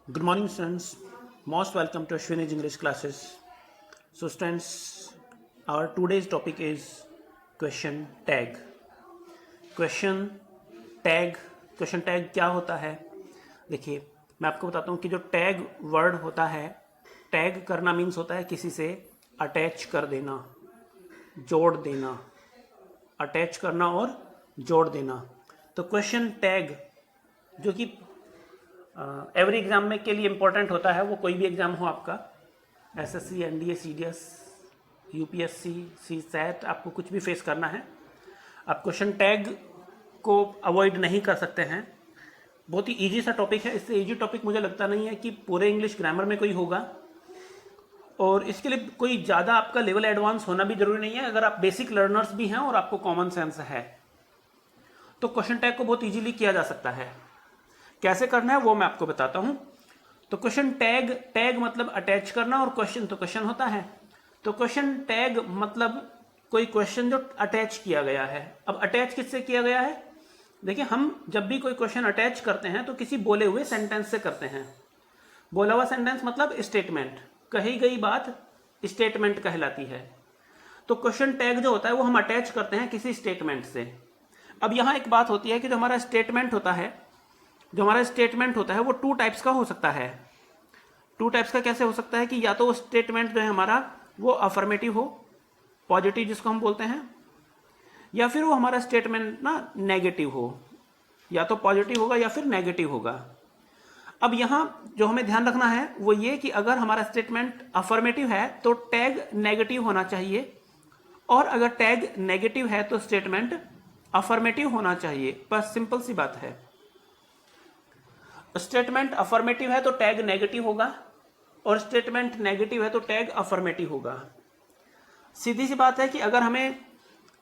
Good morning, students. Most welcome to Ashwini's English classes. So, students, our today's topic is question tag. Question tag क्या होता है? देखिए, मैं आपको बताता हूँ कि जो टैग वर्ड होता है, टैग करना मीन्स होता है किसी से अटैच कर देना, जोड़ देना, अटैच करना और जोड़ देना। तो क्वेश्चन टैग जो कि एवरी एग्जाम में के लिए इम्पोर्टेंट होता है, वो कोई भी एग्जाम हो आपका, SSC, NDA, CDS, UPSC, CSAT, आपको कुछ भी फेस करना है, आप क्वेश्चन टैग को अवॉइड नहीं कर सकते हैं। बहुत ही इजी सा टॉपिक है। इससे इजी टॉपिक मुझे लगता नहीं है कि पूरे इंग्लिश ग्रामर में कोई होगा, और इसके लिए कोई ज़्यादा आपका लेवल एडवांस होना भी जरूरी नहीं है। अगर आप बेसिक लर्नर्स भी हैं और आपको कॉमन सेंस है तो क्वेश्चन टैग को बहुत इजीली किया जा सकता है। कैसे करना है वो मैं आपको बताता हूं। तो क्वेश्चन टैग मतलब अटैच करना, और क्वेश्चन तो क्वेश्चन होता है। तो क्वेश्चन टैग मतलब कोई क्वेश्चन जो अटैच किया गया है। अब अटैच किससे किया गया है? देखिए, हम जब भी कोई क्वेश्चन अटैच करते हैं तो किसी बोले हुए सेंटेंस से करते हैं। बोला हुआ सेंटेंस मतलब स्टेटमेंट, कही गई बात स्टेटमेंट कहलाती है। तो क्वेश्चन टैग जो होता है वो हम अटैच करते हैं किसी स्टेटमेंट से। अब यहाँ एक बात होती है कि जो हमारा स्टेटमेंट होता है वो टू टाइप्स का हो सकता है। टू टाइप्स का कैसे हो सकता है कि या तो वो स्टेटमेंट जो है हमारा वो अफर्मेटिव हो, पॉजिटिव जिसको हम बोलते हैं, या फिर वो हमारा स्टेटमेंट ना नेगेटिव हो, या तो पॉजिटिव होगा या फिर नेगेटिव होगा। अब यहाँ जो हमें ध्यान रखना है वो ये कि अगर हमारा स्टेटमेंट अफर्मेटिव है तो टैग नेगेटिव होना चाहिए, और अगर टैग नेगेटिव है तो स्टेटमेंट अफर्मेटिव होना चाहिए। बस सिंपल सी बात है। स्टेटमेंट अफर्मेटिव है तो टैग नेगेटिव होगा, और स्टेटमेंट नेगेटिव है तो टैग अफर्मेटिव होगा। सीधी सी बात है कि अगर हमें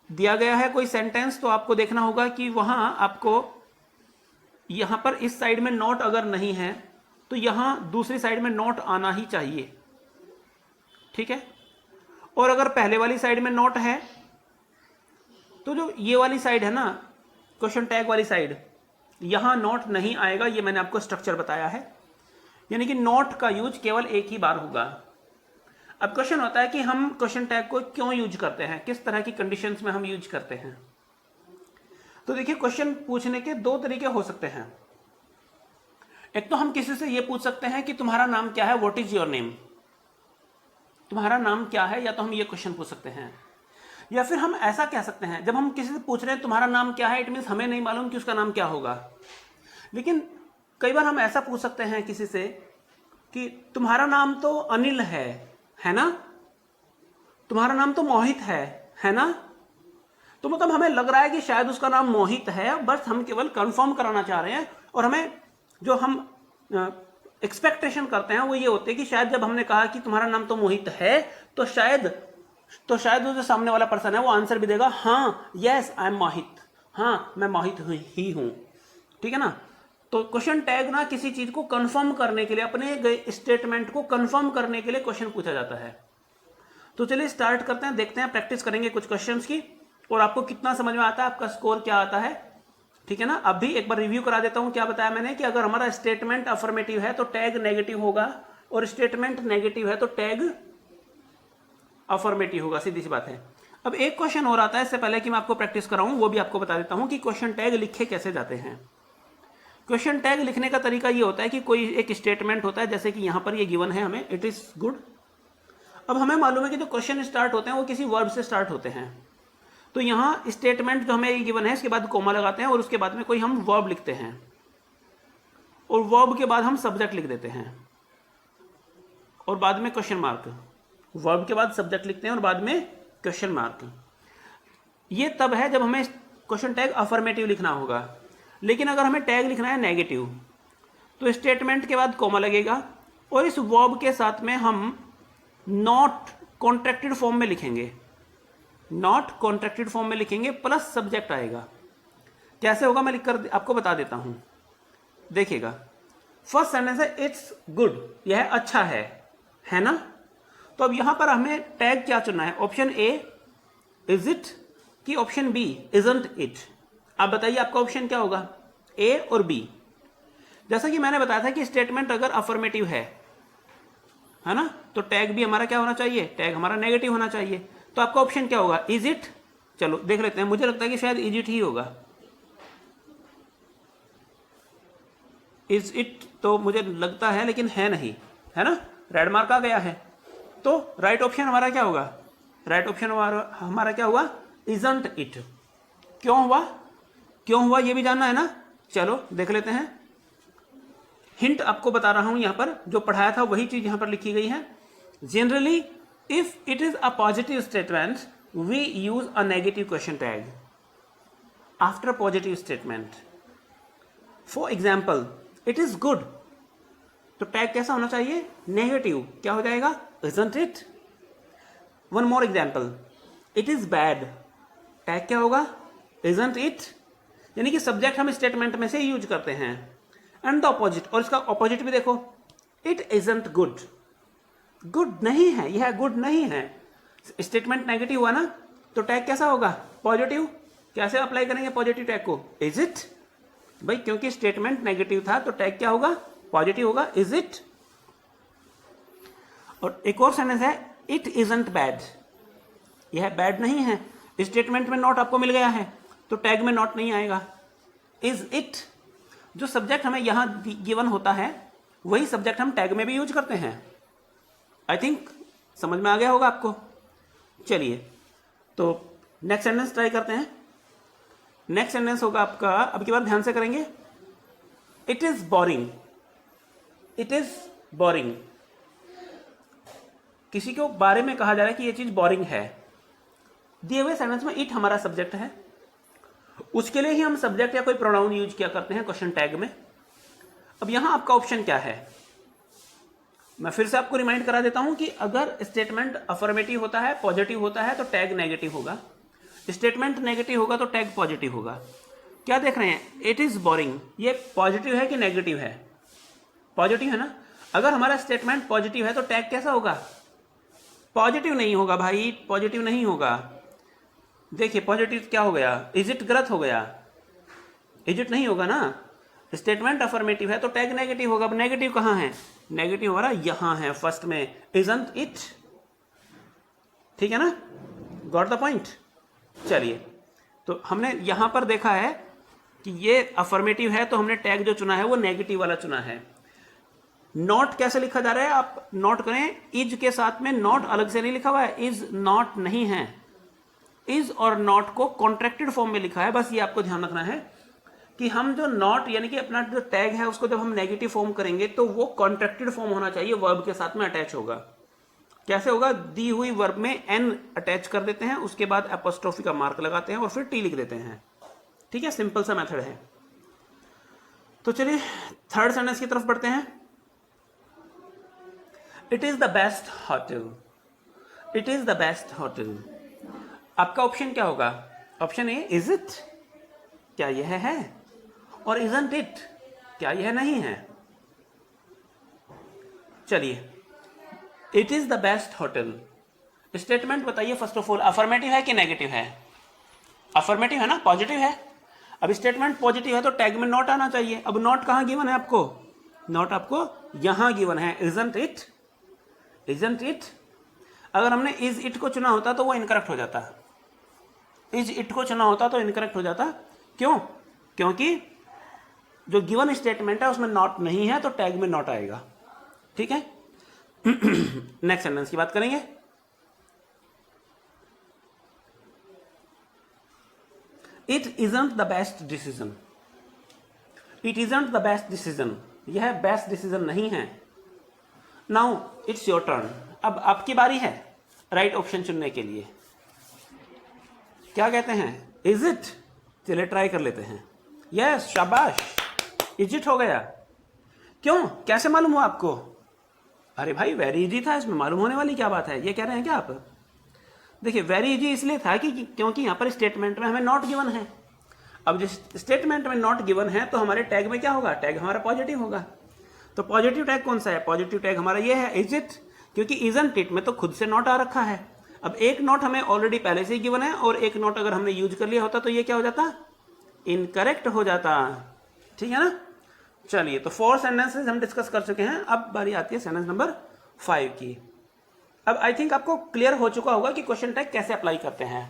दिया गया है कोई सेंटेंस तो आपको देखना होगा कि वहां आपको यहां पर इस साइड में नॉट अगर नहीं है तो यहां दूसरी साइड में नॉट आना ही चाहिए, ठीक है। और अगर पहले वाली साइड में नॉट है तो जो ये वाली साइड है ना, क्वेश्चन टैग वाली साइड, यहां नॉट नहीं आएगा। ये मैंने आपको स्ट्रक्चर बताया है, यानी कि नॉट का यूज केवल एक ही बार होगा। अब क्वेश्चन होता है कि हम क्वेश्चन टैग को क्यों यूज करते हैं, किस तरह की कंडीशंस में हम यूज करते हैं। तो देखिए, क्वेश्चन पूछने के दो तरीके हो सकते हैं। एक तो हम किसी से ये पूछ सकते हैं कि तुम्हारा नाम क्या है, व्हाट इज योर नेम, तुम्हारा नाम क्या है, या तो हम ये क्वेश्चन पूछ सकते हैं। या फिर हम ऐसा कह सकते हैं, जब हम किसी से पूछ रहे हैं तुम्हारा नाम क्या है, इट मीन्स हमें नहीं मालूम कि उसका नाम क्या होगा। लेकिन कई बार हम ऐसा पूछ सकते हैं किसी से कि तुम्हारा नाम तो अनिल है ना, तुम्हारा नाम तो मोहित है ना। तो मतलब हमें लग रहा है कि शायद उसका नाम मोहित है, बस हम केवल कंफर्म कराना चाह रहे हैं। और हमें जो हम एक्सपेक्टेशन करते हैं वो ये होते हैं कि शायद जब हमने कहा कि तुम्हारा नाम तो मोहित है तो शायद वो जो सामने वाला पर्सन है वो आंसर भी देगा, हाँ यस आई एम मोहित, हाँ मैं मोहित ही हूं, ठीक है ना। तो क्वेश्चन टैग ना किसी चीज को कंफर्म करने के लिए, अपने गए स्टेटमेंट को कंफर्म करने के लिए क्वेश्चन पूछा जाता है। तो चलिए स्टार्ट करते हैं, देखते हैं, प्रैक्टिस करेंगे कुछ क्वेश्चंस की, और आपको कितना समझ में आता है, आपका स्कोर क्या आता है, ठीक है ना। अब भी एक बार रिव्यू करा देता हूं। क्या बताया मैंने कि अगर हमारा स्टेटमेंट अफर्मेटिव है तो टैग नेगेटिव होगा, और स्टेटमेंट नेगेटिव है तो टैग अफर्मेटिव होगा, सीधी सी बात है। अब एक क्वेश्चन और आता है, इससे पहले कि मैं आपको प्रैक्टिस कराऊं वो भी आपको बता देता हूं कि क्वेश्चन टैग लिखे कैसे जाते हैं। क्वेश्चन टैग लिखने का तरीका ये होता है कि कोई एक स्टेटमेंट होता है, जैसे कि यहां पर ये गिवन है हमें, इट इज गुड। अब हमें मालूम है कि जो क्वेश्चन स्टार्ट होते हैं वो किसी वर्ब से स्टार्ट होते हैं। तो यहां स्टेटमेंट जो हमें ये गिवन है, इसके बाद कोमा लगाते हैं और उसके बाद में कोई हम वर्ब लिखते हैं, और वर्ब के बाद हम सब्जेक्ट लिख देते हैं, और बाद में क्वेश्चन मार्क। वर्ब के बाद सब्जेक्ट लिखते हैं और बाद में क्वेश्चन मार्क। ये तब है जब हमें क्वेश्चन टैग अफर्मेटिव लिखना होगा। लेकिन अगर हमें टैग लिखना है नेगेटिव तो स्टेटमेंट के बाद कोमा लगेगा, और इस वर्ब के साथ में हम नॉट कॉन्ट्रैक्टेड फॉर्म में लिखेंगे, नॉट कॉन्ट्रैक्टेड फॉर्म में लिखेंगे, प्लस सब्जेक्ट आएगा। कैसे होगा मैं लिखकर आपको बता देता हूं, देखिएगा। फर्स्ट सेंटेंस है इट्स गुड, यह अच्छा है ना। तो अब यहां पर हमें टैग क्या चुनना है, ऑप्शन ए इज इट कि ऑप्शन बी इजंट इट। आप बताइए आपका ऑप्शन क्या होगा, ए और बी। जैसा कि मैंने बताया था कि स्टेटमेंट अगर अफर्मेटिव है ना, तो टैग भी हमारा क्या होना चाहिए, टैग हमारा नेगेटिव होना चाहिए। तो आपका ऑप्शन क्या होगा, इज इट। चलो देख लेते हैं, मुझे लगता है कि शायद इज इट ही होगा। इज इट तो मुझे लगता है, लेकिन है नहीं, है ना, रेड मार्क आ गया है। तो राइट ऑप्शन हमारा क्या होगा, राइट ऑप्शन हमारा क्या हुआ, इजंट इट। क्यों हुआ, क्यों हुआ ये भी जानना है ना, चलो देख लेते हैं। हिंट आपको बता रहा हूं, यहां पर जो पढ़ाया था वही चीज यहां पर लिखी गई है। Generally if it is a positive statement we use a negative question tag after positive statement. For example it is good, तो टैग कैसा होना चाहिए, नेगेटिव। क्या हो जाएगा, isn't it। One more example, it is bad, tag क्या होगा, isn't it। यानी कि सब्जेक्ट हम स्टेटमेंट में से यूज करते हैं। एंड द ऑपोजिट, और इसका ऑपोजिट भी देखो, इट isn't गुड, गुड नहीं है, यह गुड नहीं है। स्टेटमेंट नेगेटिव हुआ ना, तो टैग कैसा होगा, पॉजिटिव। कैसे अप्लाई करेंगे पॉजिटिव टैग को, इज इट। भाई क्योंकि स्टेटमेंट नेगेटिव था तो टैग क्या होगा, पॉजिटिव होगा, इज इट। और एक और सेंटेंस है, इट isn't बैड, यह बैड नहीं है। स्टेटमेंट में नॉट आपको मिल गया है तो टैग में नॉट नहीं आएगा। इज इट, जो सब्जेक्ट हमें यहां गिवन होता है वही सब्जेक्ट हम टैग में भी यूज करते हैं। आई थिंक समझ में आ गया होगा आपको। चलिए तो नेक्स्ट सेंटेंस ट्राई करते हैं। नेक्स्ट सेंटेंस होगा आपका, अब की बार ध्यान से करेंगे, it is boring, it is boring. किसी को बारे में कहा जा रहा है कि ये चीज बोरिंग है, दिए हुए सेंटेंस में इट हमारा सब्जेक्ट है, उसके लिए ही हम सब्जेक्ट या कोई प्रोनाउन यूज किया करते हैं क्वेश्चन टैग में। अब यहां आपका ऑप्शन क्या है, मैं फिर से आपको रिमाइंड करा देता हूं कि अगर स्टेटमेंट अफर्मेटिव होता है, पॉजिटिव होता है, तो टैग नेगेटिव होगा। स्टेटमेंट नेगेटिव होगा तो टैग पॉजिटिव होगा। क्या देख रहे हैं, इट इज बोरिंग, ये पॉजिटिव है कि नेगेटिव है, पॉजिटिव है ना। अगर हमारा स्टेटमेंट पॉजिटिव है तो टैग कैसा होगा, पॉजिटिव नहीं होगा भाई, पॉजिटिव नहीं होगा। देखिए पॉजिटिव क्या हो गया, इज इट गलत हो गया, इज इट नहीं होगा ना। स्टेटमेंट अफर्मेटिव है तो टैग नेगेटिव होगा। अब नेगेटिव कहां है, नेगेटिव हमारा यहां है फर्स्ट में, इजंट इट। ठीक है ना, गॉट द पॉइंट। चलिए तो हमने यहां पर देखा है कि ये अफर्मेटिव है तो हमने टैग जो चुना है वो नेगेटिव वाला चुना है। नॉट कैसे लिखा जा रहा है, आप नोट करें, इज के साथ में नॉट अलग से नहीं लिखा हुआ है, इज नॉट नहीं है। इज और नॉट को कॉन्ट्रैक्टेड फॉर्म में लिखा है, बस ये आपको ध्यान रखना है कि हम जो नॉट यानी कि अपना जो टैग है उसको जब हम नेगेटिव फॉर्म करेंगे तो वो कॉन्ट्रैक्टेड फॉर्म होना चाहिए, वर्ब के साथ में अटैच होगा। कैसे होगा, दी हुई वर्ब में एन अटैच कर देते हैं, उसके बाद एपोस्ट्रोफी का मार्क लगाते हैं और फिर टी लिख देते हैं। ठीक है, सिंपल सा मेथड है। तो चलिए थर्ड सेंटेंस की तरफ बढ़ते हैं। It is the best hotel, it is the best hotel. आपका ऑप्शन क्या होगा, ऑप्शन ए इज इट, क्या यह है, और isn't it, क्या यह नहीं है। चलिए it is the best hotel, statement बताइए फर्स्ट ऑफ ऑल, अफर्मेटिव है कि नेगेटिव है, अफर्मेटिव है ना, पॉजिटिव है। अब स्टेटमेंट पॉजिटिव है तो टैग में नॉट आना चाहिए। अब नॉट कहां गिवन है आपको, नॉट आपको यहां गिवन है, isn't it, isn't it। अगर हमने इज इट को चुना होता तो वो इनकरेक्ट हो जाता, इज इट को चुना होता तो इनकरेक्ट हो जाता। क्यों, क्योंकि जो गिवन स्टेटमेंट है उसमें नॉट नहीं है तो टैग में नॉट आएगा। ठीक है, नेक्स्ट सेंटेंस की बात करेंगे। It isn't the best decision, it isn't the best decision, यह बेस्ट डिसीजन नहीं है। नाउ इट्स योर टर्न, अब आपकी बारी है राइट ऑप्शन चुनने के लिए। क्या कहते हैं, इज इट, चलिए ट्राई कर लेते हैं। यस, शाबाश, इज इट हो गया। क्यों, कैसे मालूम हुआ आपको, अरे भाई वेरी इजी था, इसमें मालूम होने वाली क्या बात है, ये कह रहे हैं क्या आप। देखिए वेरी इजी इसलिए था कि क्योंकि यहां पर स्टेटमेंट में हमें नॉट गिवन है। अब जिस स्टेटमेंट में नॉट गिवन है तो हमारे टैग में क्या होगा, टैग हमारा पॉजिटिव होगा। तो पॉजिटिव टैग कौन सा है, पॉजिटिव टैग हमारा ये है, इज इट, क्योंकि isn't it में तो खुद से नॉट आ रखा है। अब एक नोट हमें ऑलरेडी पहले से ही गिवन है और एक नोट अगर हमने यूज कर लिया होता तो ये क्या हो जाता, इनकरेक्ट हो जाता। ठीक है ना, चलिए, तो 4 सेंटेंसेस हम डिस्कस कर चुके हैं। अब बारी आती है सेंटेंस नंबर 5 की। अब आई थिंक आपको क्लियर हो चुका होगा कि क्वेश्चन टैग कैसे अप्लाई करते हैं,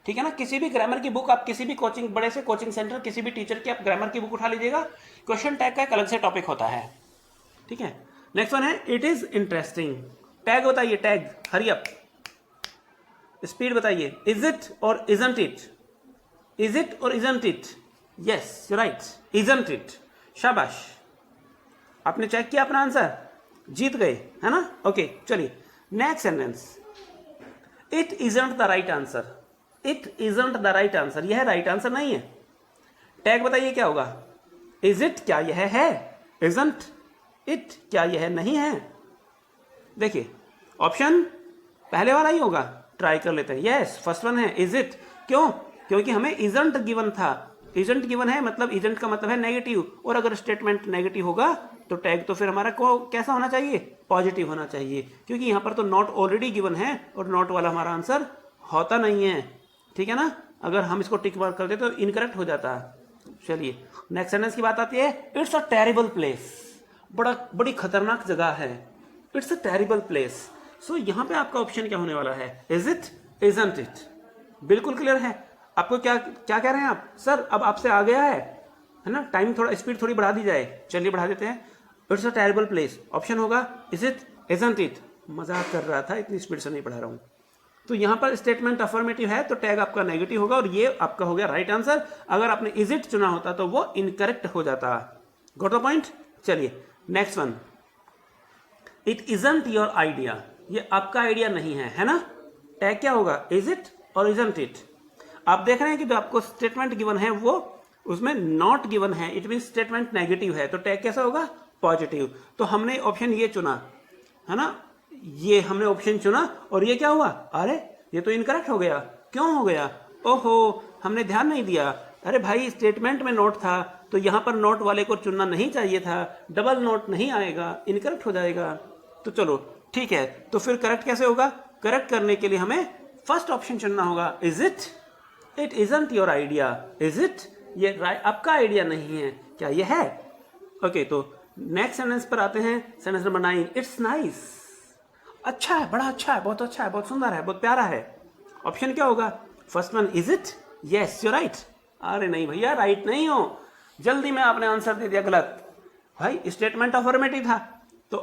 ठीक है ना। किसी भी ग्रामर की बुक, आप किसी भी कोचिंग, बड़े से कोचिंग सेंटर, किसी भी टीचर की आप ग्रामर की बुक उठा लीजिएगा, क्वेश्चन टैग का एक अलग से टॉपिक होता है, ठीक है। नेक्स्ट वन है इट इज इंटरेस्टिंग। टैग बताइए, टैग, हरी अप, स्पीड बताइए। इज इट और इजंट इट, इज इट और isn't it, yes you right, isn't it, शाबाश, आपने चेक किया अपना आंसर, जीत गए, है ना। ओके चलिए next sentence, it isn't the right answer. It isn't the right answer, यह राइट आंसर नहीं है। टैग बताइए क्या होगा। इज इट, क्या यह है, इजंट इट, क्या यह नहीं है। देखिए ऑप्शन पहले वाला ही होगा, ट्राई कर लेते हैं। यस फर्स्ट वन है इज इट। क्यों? क्योंकि हमें इजंट गिवन था, इजंट गिवन है मतलब इजंट का मतलब है नेगेटिव, और अगर स्टेटमेंट नेगेटिव होगा तो टैग तो फिर हमारा को कैसा होना चाहिए, पॉजिटिव होना चाहिए, क्योंकि यहां पर तो नॉट ऑलरेडी गिवन है और नॉट वाला हमारा आंसर होता नहीं है, ठीक है ना। अगर हम इसको टिक मार्क करते तो इनकरेक्ट हो जाता है। चलिए नेक्स्ट सेंटेंस की बात आती है, इट्स अ टेरिबल प्लेस। बड़ी खतरनाक जगह है, इट्स अ टेरिबल प्लेस। सो यहां पे आपका ऑप्शन क्या होने वाला है, इज इट, इजंट इट। बिल्कुल क्लियर है आपको, क्या क्या कह रहे हैं आप, सर अब आपसे आ गया है ना, टाइम थोड़ा, स्पीड थोड़ी बढ़ा दी जाए। चलिए बढ़ा देते हैं। It's a terrible place, option होगा इज इट, इजंट इट। मजाक कर रहा था, इतनी स्पीड से नहीं पढ़ा रहा हूं। तो यहां पर स्टेटमेंट अफर्मेटिव है तो टैग आपका नेगेटिव होगा और ये आपका हो गया राइट आंसर। अगर आपने इज इट चुना होता तो वो इनकरेक्ट हो जाता। Got the point. चलिए next one, it isn't your idea. ये आपका आइडिया नहीं है ना। टैग क्या होगा, इज इट और इजंट इट। आप देख रहे हैं कि जो आपको स्टेटमेंट गिवन है वो उसमें नॉट गिवन है, इट मीन स्टेटमेंट नेगेटिव है, तो टैग कैसा होगा, पॉजिटिव। तो हमने ऑप्शन ये चुना है ना, ये हमने ऑप्शन चुना और ये क्या हुआ, अरे ये तो इनकरेक्ट हो गया। क्यों हो गया, ओहो हमने ध्यान नहीं दिया। अरे भाई स्टेटमेंट में नोट था तो यहां पर नोट वाले को चुनना नहीं चाहिए था, डबल नोट नहीं आएगा, इनकरेक्ट हो जाएगा। तो चलो ठीक है, तो फिर करेक्ट कैसे होगा, करेक्ट करने के लिए हमें फर्स्ट ऑप्शन चुनना होगा, is it, it isn't your idea. Is it, ये आपका आइडिया नहीं है, क्या ये है। ओके तो नेक्स्ट सेंटेंस पर आते हैं, सेंटेंस नंबर 9, इट्स नाइस। अच्छा है, बड़ा अच्छा है, बहुत अच्छा है, बहुत सुंदर है, बहुत प्यारा है। ऑप्शन क्या होगा, first one is it, yes you right. अरे नहीं भैया राइट नहीं हो, जल्दी में आपने आंसर दे दिया गलत। भाई स्टेटमेंट अफर्मेटिव था तो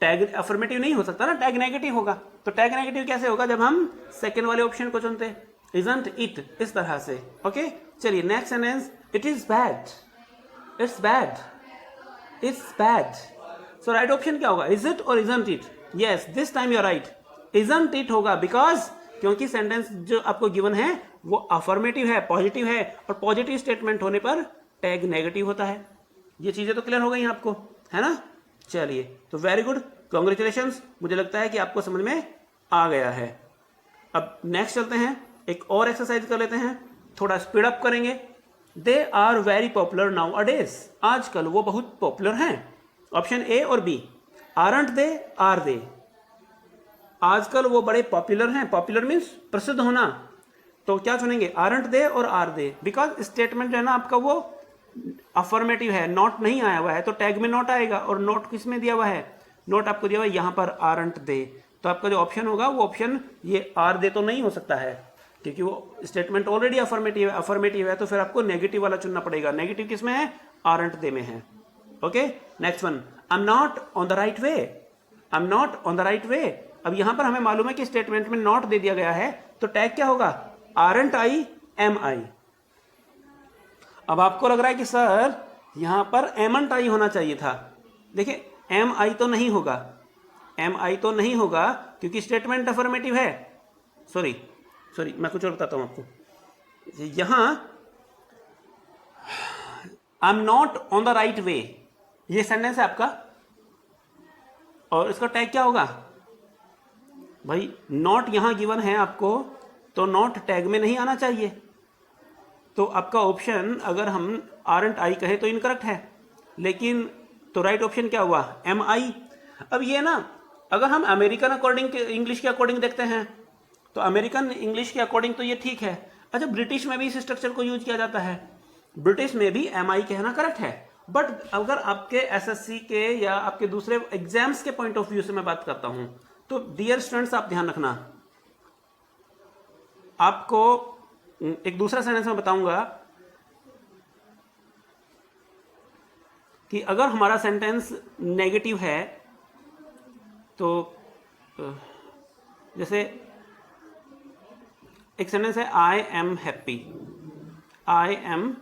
टैग अफर्मेटिव नहीं हो सकता ना, टैग नेगेटिव होगा। तो टैग नेगेटिव कैसे होगा, जब हम सेकेंड वाले ऑप्शन को चुनते, इजंट इट, इस तरह से। ओके चलिए next sentence, it is bad. It's bad, it's bad. So right option क्या होगा, इज इट और isn't it. Yes this time you are right, isn't it होगा, बिकॉज क्योंकि सेंटेंस जो आपको गिवन है वो अफर्मेटिव है, पॉजिटिव है, और पॉजिटिव स्टेटमेंट होने पर टैग नेगेटिव होता है। ये चीजें तो क्लियर हो गई आपको, है ना। चलिए तो वेरी गुड, कॉन्ग्रेचुलेशंस, मुझे लगता है कि आपको समझ में आ गया है। अब नेक्स्ट चलते हैं, एक और एक्सरसाइज कर लेते हैं, थोड़ा स्पीड अप करेंगे। They are very popular nowadays. आजकल वो बहुत पॉपुलर हैं। ऑप्शन ए और B, aren't they, are they. आजकल वो बड़े पॉपुलर हैं, पॉपुलर मीन्स प्रसिद्ध होना, तो क्या चुनेंगे, आरंट दे और आर दे। बिकॉज स्टेटमेंट जो है ना आपका वो अफर्मेटिव है, नॉट नहीं आया हुआ है, तो टैग में नॉट आएगा, और नॉट किस में दिया हुआ है, नॉट आपको दिया हुआ है यहां पर आरंट दे। तो आपका जो ऑप्शन होगा वो ऑप्शन ये आर दे तो नहीं हो सकता है, क्योंकि वो स्टेटमेंट ऑलरेडी अफर्मेटिव है, तो फिर आपको नेगेटिव वाला चुनना पड़ेगा। नेगेटिव किस में है, आरंट दे में है। Okay next one, I am not on the right way. I am not on the right way. अब यहां पर हमें मालूम है कि स्टेटमेंट में नॉट दे दिया गया है, तो टैग क्या होगा, आरंट आई, एम आई। अब आपको लग रहा है कि सर यहां पर एमंट आई होना चाहिए था। देखिए एम आई तो नहीं होगा, एम आई तो नहीं होगा क्योंकि स्टेटमेंट अफर्मेटिव है। सॉरी मैं कुछ और बताता हूं आपको। यहां I am not on the right way, ये सेंटेंस है आपका, और इसका टैग क्या होगा भाई, नॉट यहां गिवन है आपको, तो नॉट टैग में नहीं आना चाहिए। तो आपका ऑप्शन अगर हम आरंट आई कहे तो इनकरेक्ट है, लेकिन तो राइट ऑप्शन क्या हुआ, एम आई। अब ये ना अगर हम अमेरिकन अकॉर्डिंग इंग्लिश के अकॉर्डिंग देखते हैं तो अमेरिकन इंग्लिश के अकॉर्डिंग तो ये ठीक है। अच्छा ब्रिटिश में भी इस स्ट्रक्चर को यूज किया जाता है, ब्रिटिश में भी एम आई कहना करेक्ट है, बट अगर आपके एसएससी के या आपके दूसरे एग्जाम्स के पॉइंट ऑफ व्यू से मैं बात करता हूं, तो डियर स्टूडेंट्स आप ध्यान रखना, आपको एक दूसरा सेंटेंस में बताऊंगा कि अगर हमारा सेंटेंस नेगेटिव है तो जैसे एक सेंटेंस है I am happy, I am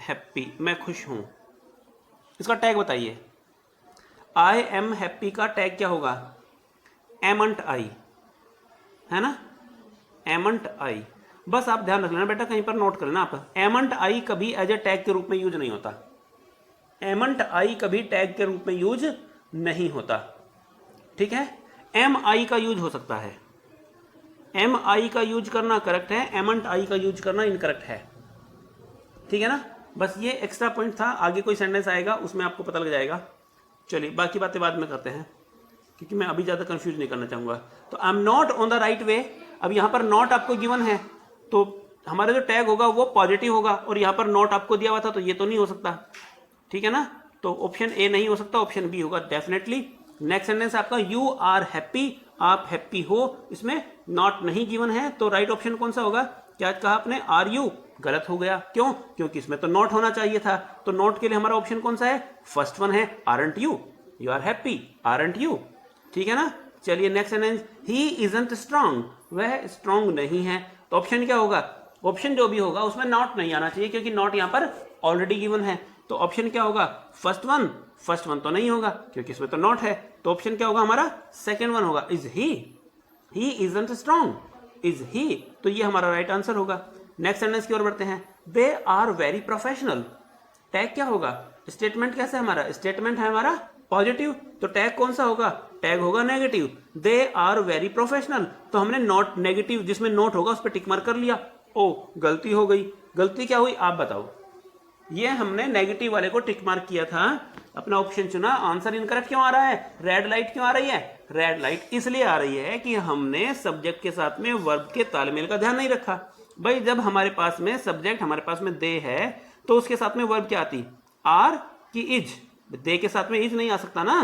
happy, मैं खुश हूं, इसका टैग बताइए। आई एम हैप्पी का टैग क्या होगा? एमंट आई, है ना, एमंट आई। बस आप ध्यान रख लेना बेटा, कहीं पर नोट कर लेना आप, एमंट आई कभी एज ए टैग के रूप में यूज नहीं होता, एमंट आई कभी टैग के रूप में यूज नहीं होता, ठीक है। एम आई का यूज हो सकता है, एम आई का यूज करना करेक्ट है, एमंट आई का यूज करना इनकरेक्ट है, ठीक है ना। बस ये एक्स्ट्रा पॉइंट था, आगे कोई सेंटेंस आएगा उसमें आपको पता लग जाएगा। चलिए बाकी बातें बाद में करते हैं, क्योंकि मैं अभी ज़्यादा कंफ्यूज नहीं करना चाहूँगा। तो I am not on the right way, अब यहाँ पर नॉट आपको गिवन है तो हमारा जो टैग होगा वो पॉजिटिव होगा, और यहाँ पर नॉट आपको दिया हुआ था तो ये तो नहीं हो सकता, ठीक है ना। तो ऑप्शन ए नहीं हो सकता, ऑप्शन बी होगा डेफिनेटली। नेक्स्ट सेंटेंस आपका यू आर हैप्पी, आप हैप्पी हो, इसमें नॉट नहीं गिवन है, तो राइट ऑप्शन कौन सा होगा? क्या कहा आपने? आर यू, गलत हो गया, क्यों? क्योंकि इसमें तो नॉट होना चाहिए था, तो नॉट के लिए हमारा ऑप्शन कौन सा है? फर्स्ट वन है, aren't you, you are happy, aren't you, ठीक है ना। चलिए next sentence, he isn't strong, वह स्ट्रांग नहीं है, तो ऑप्शन क्या होगा? ऑप्शन जो भी होगा उसमें नॉट नहीं आना चाहिए, क्योंकि नॉट यहाँ पर ऑलरेडी गिवन है, तो ऑप्शन क्या होगा? फर्स्ट वन, फर्स्ट वन तो नहीं होगा क्योंकि इसमें तो नॉट है, तो ऑप्शन क्या होगा हमारा? सेकेंड वन होगा, is he isn't strong, is he, तो ये हमारा राइट आंसर होगा। नेक्स्ट सेंटेंस की ओर बढ़ते हैं, they are very professional, tag क्या होगा? स्टेटमेंट कैसे हमारा? स्टेटमेंट है हमारा पॉजिटिव, तो टैग कौन सा होगा? टैग होगा negative, they are very professional, तो हमने नॉट नेगेटिव जिसमें नोट होगा उस पर टिक मार्क कर लिया। ओ गलती हो गई, गलती क्या हुई आप बताओ? ये हमने नेगेटिव वाले को टिक मार्क किया था, अपना ऑप्शन चुना, आंसर इनकरेक्ट क्यों आ रहा है? रेड लाइट क्यों आ रही है? रेड लाइट इसलिए आ रही है कि हमने सब्जेक्ट के साथ में वर्ब के तालमेल का ध्यान नहीं रखा। भाई जब हमारे पास में सब्जेक्ट, हमारे पास में दे है, तो उसके साथ में वर्ब क्या आती? आर की इज, दे के साथ में इज नहीं आ सकता ना,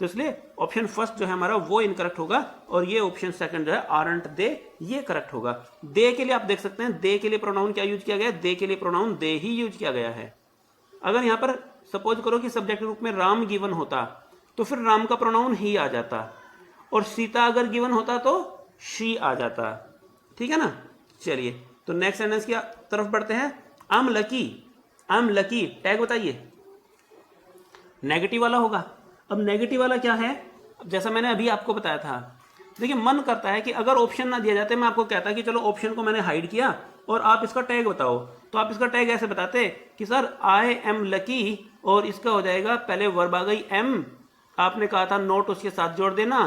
तो इसलिए ऑप्शन फर्स्ट जो है हमारा वो इनकरेक्ट होगा, और ये ऑप्शन सेकंड जो है आरंट दे, ये करेक्ट होगा। दे के लिए आप देख सकते हैं, दे के लिए प्रोनाउन क्या यूज किया गया? दे के लिए प्रोनाउन दे ही यूज किया गया है। अगर यहाँ पर सपोज करो कि सब्जेक्ट के रूप में राम गिवन होता तो फिर राम का प्रोनाउन ही आ जाता, और सीता अगर गिवन होता तो शी आ जाता, ठीक है ना। चलिए तो नेक्स्ट सेंटेंस की तरफ बढ़ते हैं, I am lucky, I am lucky, tag बताइए, नेगेटिव वाला होगा। अब नेगेटिव वाला क्या है? जैसा मैंने अभी आपको बताया था, देखिए मन करता है कि अगर ऑप्शन ना दिया जाते, मैं आपको कहता कि चलो ऑप्शन को मैंने हाइड किया और आप इसका टैग बताओ, तो आप इसका टैग ऐसे बताते कि सर आई एम लकी, और इसका हो जाएगा पहले वर्ब आ गई एम, आपने कहा था नोट उसके साथ जोड़ देना,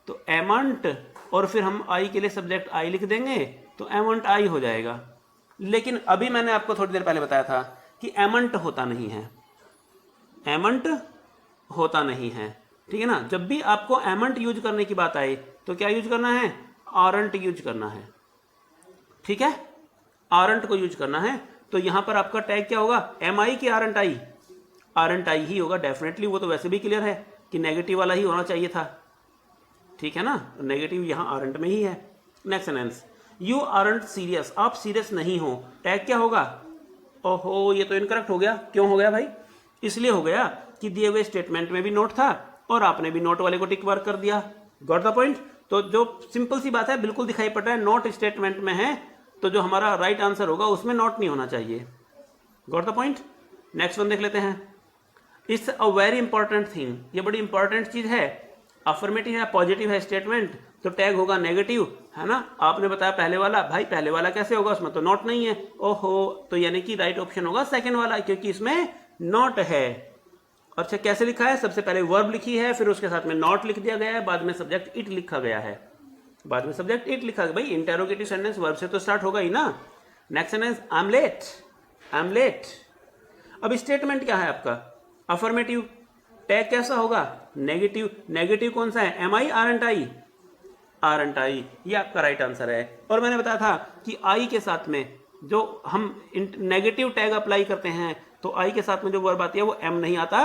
तो एमंट, और फिर हम आई के लिए सब्जेक्ट आई लिख देंगे, तो एमंट आई हो जाएगा। लेकिन अभी मैंने आपको थोड़ी देर पहले बताया था कि एमंट होता नहीं है, एमंट होता नहीं है, ठीक है ना। जब भी आपको एमंट यूज करने की बात आए तो क्या यूज करना है? आरंट यूज करना है, ठीक है, आरंट को यूज करना है। तो यहां पर आपका टैग क्या होगा? एम आई की आरंट आई? आरंट आई ही होगा डेफिनेटली, वो तो वैसे भी क्लियर है कि नेगेटिव वाला ही होना चाहिए था, ठीक है ना, नेगेटिव यहां आरंट में ही है। Next sentence, you aren't serious, आप सीरियस नहीं हो, टैग क्या होगा? ओहो ये तो इनकरेक्ट हो गया, क्यों हो गया भाई? इसलिए हो गया कि दिए हुए स्टेटमेंट में भी नोट था और आपने भी नोट वाले को टिक मार्क कर दिया, गॉट द पॉइंट। तो जो सिंपल सी बात है, बिल्कुल दिखाई पड़ रहा है, नोट स्टेटमेंट में है, तो जो हमारा राइट आंसर होगा उसमें नोट नहीं होना चाहिए, got the point. Next one देख लेते हैं, it's a very important thing, ये बड़ी इंपॉर्टेंट चीज है, अफर्मेटिव है, पॉजिटिव है स्टेटमेंट, तो टैग होगा नेगेटिव, है ना। आपने बताया पहले वाला, भाई पहले वाला कैसे होगा, उसमें तो नॉट नहीं है, ओहो, तो यानी कि राइट ऑप्शन होगा सेकंड वाला, क्योंकि इसमें नॉट है। अच्छा कैसे लिखा है? सबसे पहले वर्ब लिखी है, फिर उसके साथ में नॉट लिख दिया गया है, बाद में सब्जेक्ट इट लिखा गया है, बाद में सब्जेक्ट इट लिखा गया। भाई इंटेरोगेटिव सेंटेंस वर्ब से तो स्टार्ट होगा ही ना। Next sentence, I am late, I am late. अब स्टेटमेंट क्या है आपका? अफर्मेटिव, टैग कैसा होगा? नेगेटिव, नेगेटिव कौन सा है? एम आई आरंट आई? आरंट आई, ये आपका राइट आंसर है। और मैंने बताया था कि आई के साथ में जो हम नेगेटिव टैग अप्लाई करते हैं तो आई के साथ में जो वर्ब आती है वो एम नहीं आता,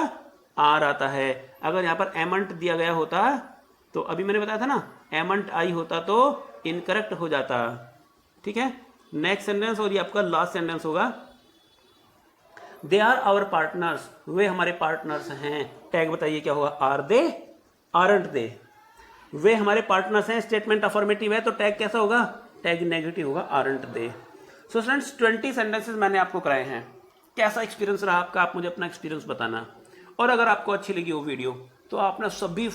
आर आता है। अगर यहाँ पर एमंट दिया गया होता तो अभी मैंने बताया था ना, एमंट आई होता तो इनकरेक्ट हो जाता। ठीक है, नेक्स्ट सेंटेंस और ये आपका लास्ट सेंटेंस होगा। दे आर आवर पार्टनर्स, वे हमारे पार्टनर्स हैं। टैग बताइए क्या होगा, आर दे, आरंट दे। वे हमारे पार्टनर्स हैं, स्टेटमेंट अफर्मेटिव है तो टैग कैसा होगा, टैग नेगेटिव होगा, आरंट दे। सो स्टूडेंट्स 20 सेंटेंसेस मैंने आपको कराए हैं। कैसा एक्सपीरियंस रहा आपका, आप मुझे अपना एक्सपीरियंस बताना। और अगर आपको अच्छी लगी वो वीडियो तो आप ना सभी